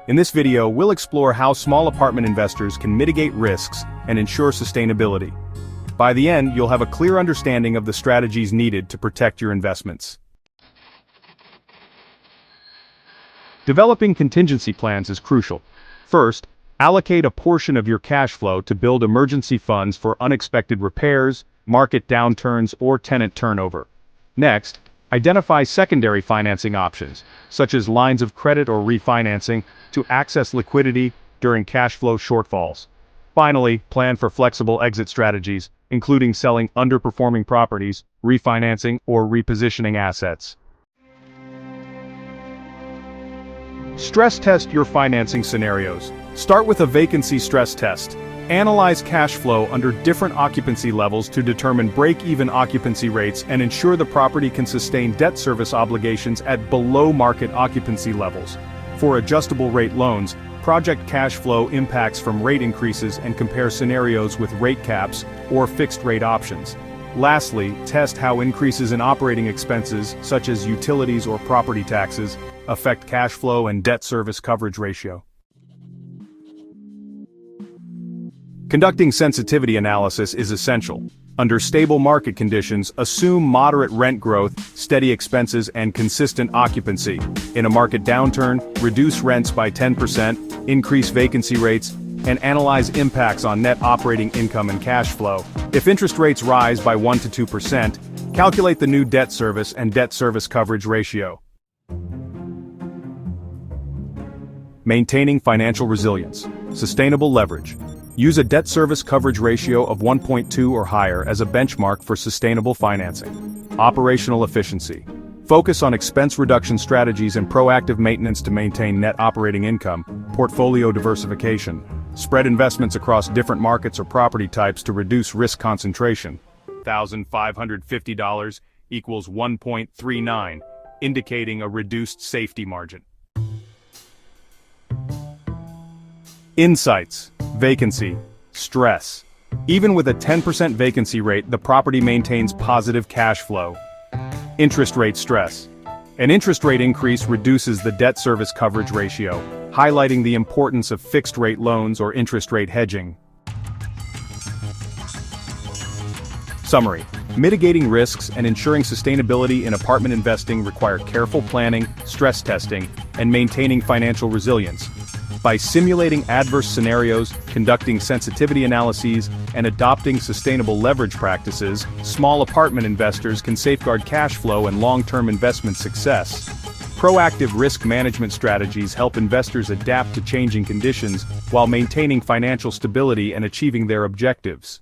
In this video, we'll explore how small apartment investors can mitigate risks and ensure sustainability. By the end, you'll have a clear understanding of the strategies needed to protect your investments. Developing contingency plans is crucial. First, allocate a portion of your cash flow to build emergency funds for unexpected repairs, market downturns, or tenant turnover. Next, identify secondary financing options, such as lines of credit or refinancing, to access liquidity during cash flow shortfalls. Finally, plan for flexible exit strategies, including selling underperforming properties, refinancing, or repositioning assets. Stress test your financing scenarios. Start with a vacancy stress test. Analyze cash flow under different occupancy levels to determine break-even occupancy rates and ensure the property can sustain debt service obligations at below-market occupancy levels. For adjustable-rate loans, project cash flow impacts from rate increases and compare scenarios with rate caps or fixed-rate options. Lastly, test how increases in operating expenses, such as utilities or property taxes, affect cash flow and debt service coverage ratio. Conducting sensitivity analysis is essential. Under stable market conditions, assume moderate rent growth, steady expenses, and consistent occupancy. In a market downturn, reduce rents by 10%, increase vacancy rates, and analyze impacts on net operating income and cash flow. If interest rates rise by 1 to 2%, calculate the new debt service and debt service coverage ratio. Maintaining financial resilience. Sustainable leverage. Use a debt service coverage ratio of 1.2 or higher as a benchmark for sustainable financing. Operational efficiency. Focus on expense reduction strategies and proactive maintenance to maintain net operating income. Portfolio diversification. Spread investments across different markets or property types to reduce risk concentration. $1,550 equals 1.39, indicating a reduced safety margin. Insights. Vacancy. Stress. Even with a 10% vacancy rate, the property maintains positive cash flow. Interest rate stress. An interest rate increase reduces the debt service coverage ratio, highlighting the importance of fixed-rate loans or interest rate hedging. Summary. Mitigating risks and ensuring sustainability in apartment investing require careful planning, stress testing, and maintaining financial resilience. By simulating adverse scenarios, conducting sensitivity analyses, and adopting sustainable leverage practices, small apartment investors can safeguard cash flow and long-term investment success. Proactive risk management strategies help investors adapt to changing conditions while maintaining financial stability and achieving their objectives.